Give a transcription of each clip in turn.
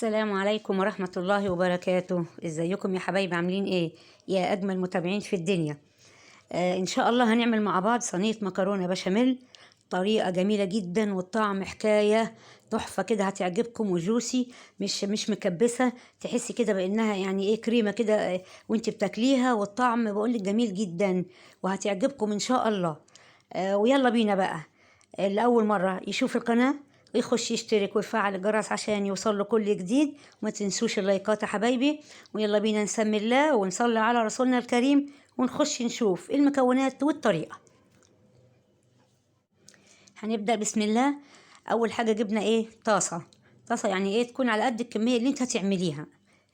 السلام عليكم ورحمة الله وبركاته. ازيكم يا حبايبي؟ عاملين ايه يا اجمل متابعين في الدنيا؟ ان شاء الله هنعمل مع بعض صينية مكرونة بشاميل، طريقة جميلة جدا والطعم حكاية تحفة كده، هتعجبكم وجوسي، مش مكبسة، تحسي كده بانها يعني ايه كريمة كده وانت بتاكليها، والطعم بقولك جميل جدا وهتعجبكم ان شاء الله. ويلا بينا بقى. اللي أول مرة يشوف القناة ويخش يشترك ويفعل الجرس عشان يوصل له كل جديد، وما تنسوش اللايكات يا حبايبي. ويلا بينا نسمي الله ونصلي على رسولنا الكريم ونخش نشوف المكونات والطريقة. هنبدأ بسم الله. أول حاجة جبنا إيه؟ طاسة يعني إيه تكون على قد الكمية اللي أنت هتعمليها.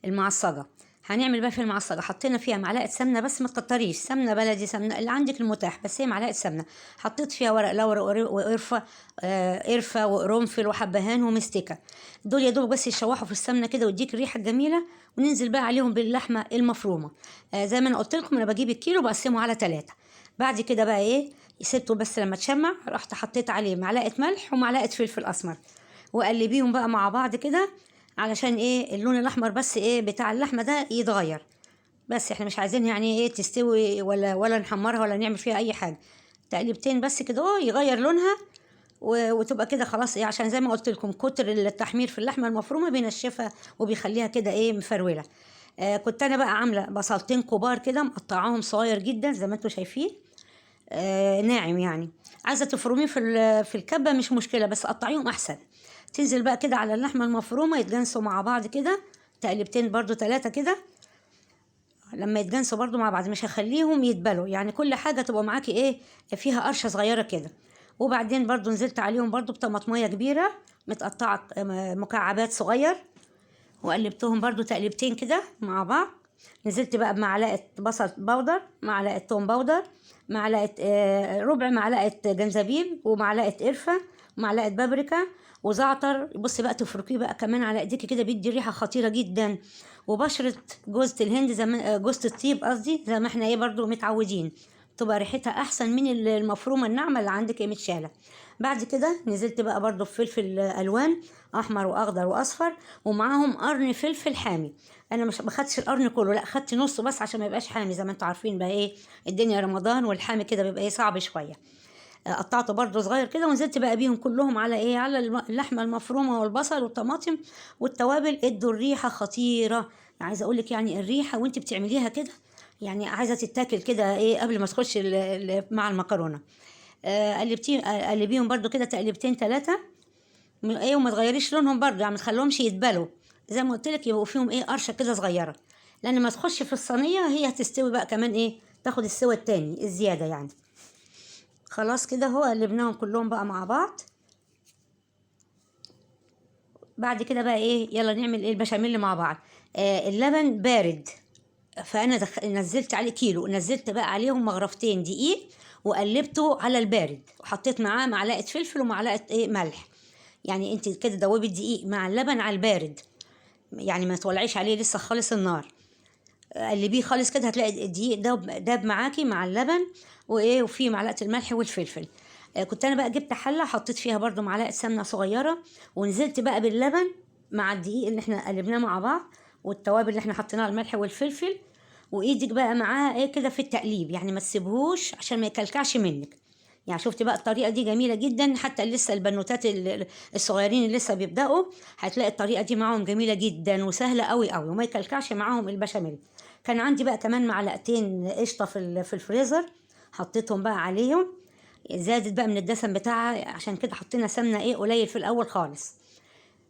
المعصجة هنعمل بقى في المعصجة، حطينا فيها معلقة سمنة بس ما تكتريش، سمنة بلدي، سمنة اللي عندك المتاح، بس هي معلقة سمنة. حطيت فيها ورق لورا وقرفة، قرفة وقرنفل وحبهان ومستكة، دول يا دوب بس يشوحوا في السمنة كده ويديك الريحة الجميلة. وننزل بقى عليهم باللحمة المفرومة. زي ما أنا قلت لكم، أنا بجيب الكيلو بقسمه على 3. بعد كده بقى إيه، سبته بس لما تشمع، رحت حطيت عليه معلقة ملح ومعلقة فلفل أسمر، وقلبيهم بقى مع بعض كده علشان ايه اللون الاحمر بس ايه بتاع اللحمه ده يتغير. بس احنا مش عايزين يعني ايه تستوي ولا نحمرها ولا نعمل فيها اي حاجه، تقليبتين بس كده يغير لونها وتبقى كده خلاص ايه، عشان زي ما قلت لكم كتر التحمير في اللحمه المفرومه بينشفها وبيخليها كده ايه مفروله. كنت انا بقى عامله بصلتين كبار كده مقطعاهم صغير جدا زي ما انتم شايفين، ناعم يعني. عايزه تفرميه في الكبه مش مشكله، بس قطعيهم احسن. تنزل بقى كده على اللحمه المفرومه يتجانسوا مع بعض كده تقلبتين برضو 3 كده. لما يتجانسوا برضو مع بعض مش هخليهم يتبلوا، يعني كل حاجه تبقى معاكي ايه فيها قرشه صغيره كده. وبعدين برضو نزلت عليهم برضو بطماطميه كبيره متقطعه مكعبات صغير، وقلبتهم برضو تقلبتين كده مع بعض. نزلت بقى بمعلقة بصل بودر، معلقة توم بودر، معلقة ربع معلقة جنزبيل، ومعلقة قرفة، ومعلقة بابريكا وزعتر. بصي بقى تفركيه بقى كمان على ايديكي كده بيدي ريحة خطيرة جدا. وبشرة جوزة الهند زي ما جوزة الطيب قصدي، زي ما احنا ايه برضو متعودين، تبقى ريحتها احسن من المفرومة الناعمة اللي عندك ايه متشالة. بعد كده نزلت بقى برضو بفلفل الوان، احمر واخضر واصفر، ومعاهم قرن فلفل حامي. انا مش ما خدتش القرن كله، لا خدت نصه بس عشان ما يبقاش حامي، زي ما انتوا عارفين بقى ايه الدنيا رمضان والحامي كده بيبقى ايه صعب شويه. قطعته برضو صغير كده ونزلت بقى بيهم كلهم على ايه على اللحمه المفرومه والبصل والطماطم والتوابل، ادوا الريحه خطيره. يعني عايزه اقول لك يعني الريحه وانت بتعمليها كده يعني عايزه تتاكل كده ايه قبل ما تخش مع المكرونه. قلبيهم برضو كده تقلبتين 3 ايه، وما تغيريش لونهم برضو، يعني ما تخليهمش يتبلوا، زي ما قلت لك يبقوا فيهم ايه قرشه كده صغيره، لان ما تخش في الصينيه هي هتستوي بقى كمان ايه تاخد السوى التاني الزياده يعني. خلاص كده هو قلبناهم كلهم بقى مع بعض. بعد كده بقى ايه يلا نعمل ايه البشاميل مع بعض. اللبن بارد، فانا نزلت عليه كيلو، نزلت بقى عليهم مغرفتين دقيق وقلبته على البارد، وحطيت معاه معلقه فلفل ومعلقه ايه ملح. يعني انت كده دوبي الدقيق مع اللبن على البارد، يعني ما تولعيش عليه لسه خالص النار، قلبيه خالص كده هتلاقي الدقيق داب معاكي مع اللبن وايه وفيه معلقه الملح والفلفل. كنت انا بقى جبت حله حطيت فيها برضو معلقه سمنه صغيره، ونزلت بقى باللبن مع الدقيق اللي احنا قلبناه مع بعض والتوابل اللي احنا حطيناها الملح والفلفل. وايدك بقى معاها ايه كده في التقليب، يعني ما تسيبهوش عشان ما يكلكعش منك. يعني شفتي بقى الطريقه دي جميله جدا، حتى لسه البنوتات الصغيرين اللي لسه بيبداوا هتلاقي الطريقه دي معاهم جميله جدا وسهله قوي قوي وما يكلكعش معاهم البشاميل. كان عندي بقى كمان معلقتين قشطه في الفريزر، حطيتهم بقى عليهم، زادت بقى من الدسم بتاعها، عشان كده حطينا سمنه ايه قليل في الاول خالص.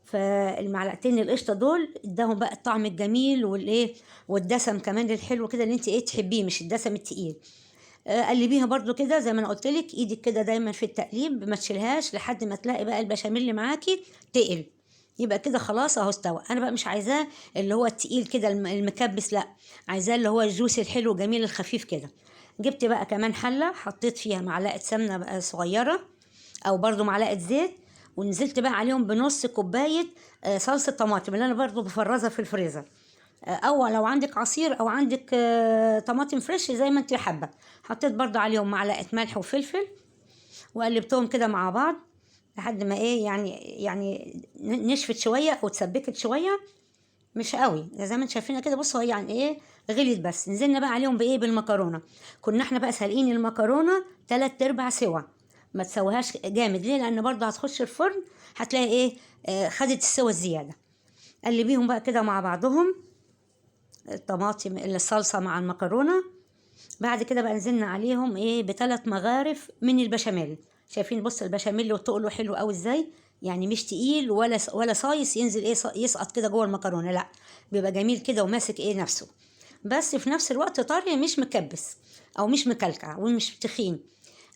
فالمعلقتين القشطه دول اداهم بقى الطعم الجميل والايه والدسم كمان الحلو كده اللي انت ايه تحبيه، مش الدسم التقيل. قلبيها برضو كده زي ما انا قلت لك، ايدك كده دايما في التقليب ما تشيلهاش لحد ما تلاقي بقى البشاميل اللي معاكي تقل، يبقى كده خلاص اهو استوى. انا بقى مش عايزاه اللي هو التقيل كده المكبس، لا عايزاه اللي هو الجوسي الحلو الجميل الخفيف كده. جبت بقى كمان حله حطيت فيها معلقه سمنه بقى صغيره او برضو معلقه زيت، ونزلت بقى عليهم بنص كوبايه صلصه طماطم اللي انا برضو بفرزها في الفريزر، او لو عندك عصير او عندك طماطم فريش زي ما انت حابه. حطيت برضو عليهم معلقه ملح وفلفل وقلبتهم كده مع بعض. لحد ما ايه يعني نشفت شويه او اتسبكت شويه، مش قوي زي ما انتم شايفينها كده. بصوا هي يعني ايه، غليت بس. نزلنا بقى عليهم بايه، بالمكرونه. كنا احنا بقى سالقين المكرونه 3/4 سوا، ما تسويهاش جامد. ليه؟ لان برضه هتخش الفرن هتلاقي ايه، خدت السوا الزياده. قلبيهم بقى كده مع بعضهم، الطماطم الصلصه مع المكرونه. بعد كده بقى نزلنا عليهم ايه ب3 مغارف من البشاميل. شايفين؟ بص البشاميل وتقله حلو قوي ازاي، يعني مش تقيل ولا صايص ينزل ايه يسقط كده جوه المكرونه، لا، بيبقى جميل كده وماسك ايه نفسه، بس في نفس الوقت طري، مش مكبس او مش مكلكع ومش تخين.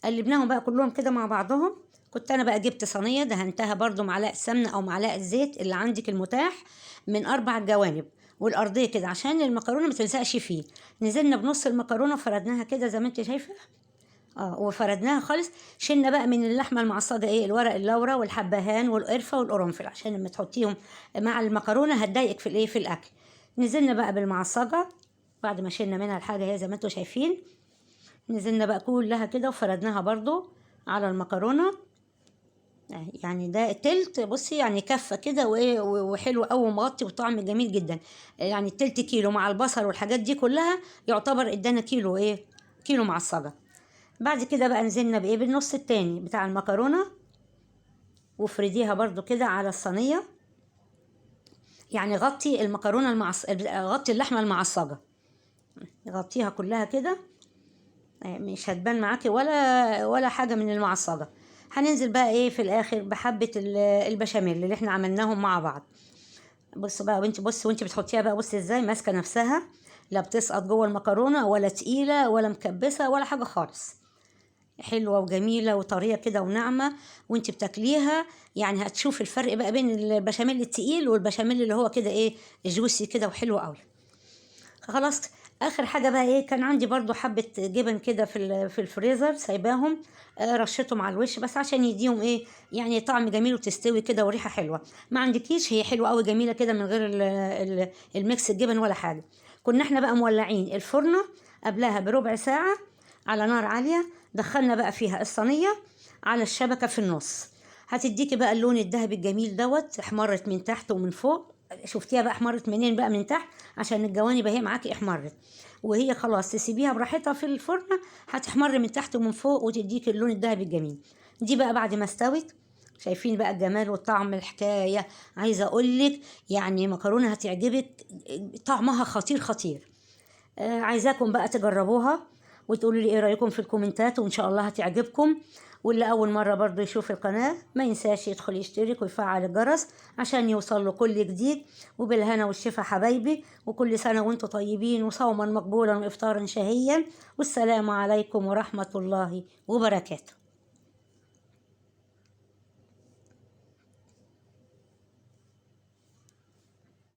قلبناهم بقى كلهم كده مع بعضهم. كنت انا بقى جبت صينيه دهنتها برضو معلقه سمنه او معلقه زيت اللي عندك المتاح، من 4 جوانب والارضيه كده عشان المكرونه ما تلزقش فيه. نزلنا بنص المكرونه وفردناها كده زي ما انت شايفه، وفردناها خالص. شلنا بقى من اللحمه المعصجه ايه، الورق اللورا والحبهان والقرفه والقرنفل، عشان لما تحطيهم مع المكرونه هتضايقك في الايه، في الاكل. نزلنا بقى بالمعصجه بعد ما شلنا منها الحاجه هي زي ما انتم شايفين. نزلنا بقى كلها كده وفردناها برضو على المكرونه. يعني ده تلت، بصي يعني كفه كده وايه، وحلو قوي ومغطي وطعم جميل جدا. يعني التلت كيلو مع البصل والحاجات دي كلها يعتبر ادانا كيلو ايه، كيلو معصجه. بعد كده بقى نزلنا بايه، بالنص التاني بتاع المكرونه، وافرديها برضو كده على الصينيه. يعني غطي المكرونه غطي اللحمه المعصجه، غطيها كلها كده، مش هتبان معاكي ولا حاجه من المعصجه. هننزل بقى ايه في الاخر بحبه البشاميل اللي احنا عملناهم مع بعض. بص بقى وانت، بص وانت بتحطيها بقى، بص ازاي ماسكه نفسها، لا بتسقط جوه المكرونه ولا تقيله ولا مكبسه ولا حاجه خالص. حلوه وجميله وطريه كده وناعمه، وانت بتاكليها يعني هتشوف الفرق بقى بين البشاميل التقيل والبشاميل اللي هو كده ايه، جوسي كده وحلو قوي. خلاص. اخر حاجه بقى ايه، كان عندي برضو حبه جبن كده في الفريزر سايباهم، رشيتهم على الوش بس عشان يديهم ايه، يعني طعم جميل وتستوي كده وريحه حلوه. ما عندكيش، هي حلوه قوي جميله كده من غير الميكس الجبن ولا حاجه. كنا احنا بقى مولعين الفرنه قبلها بربع ساعه على نار عاليه. دخلنا بقى فيها الصينيه على الشبكه في النص. هتديكي بقى اللون الذهبي الجميل دوت، احمرت من تحت ومن فوق. شفتيها بقى احمرت منين بقى؟ من تحت، عشان الجوانب اهي معاكي احمرت. وهي خلاص تسيبيها براحتها في الفرن، هتحمر من تحت ومن فوق وتديك اللون الذهبي الجميل. دي بقى بعد ما استوت، شايفين بقى الجمال والطعم الحكايه. عايزه اقولك يعني مكرونه هتعجبك، طعمها خطير خطير. عايزاكم بقى تجربوها وتقولوا لي ايه رايكم في الكومنتات، وان شاء الله هتعجبكم. واللي اول مره برضو يشوف القناه ما ينساش يدخل يشترك ويفعل الجرس عشان يوصل له كل جديد. وبالهنا والشفا حبايبي، وكل سنه وانتم طيبين وصوما مقبولا وافطارا شهيا. والسلام عليكم ورحمه الله وبركاته.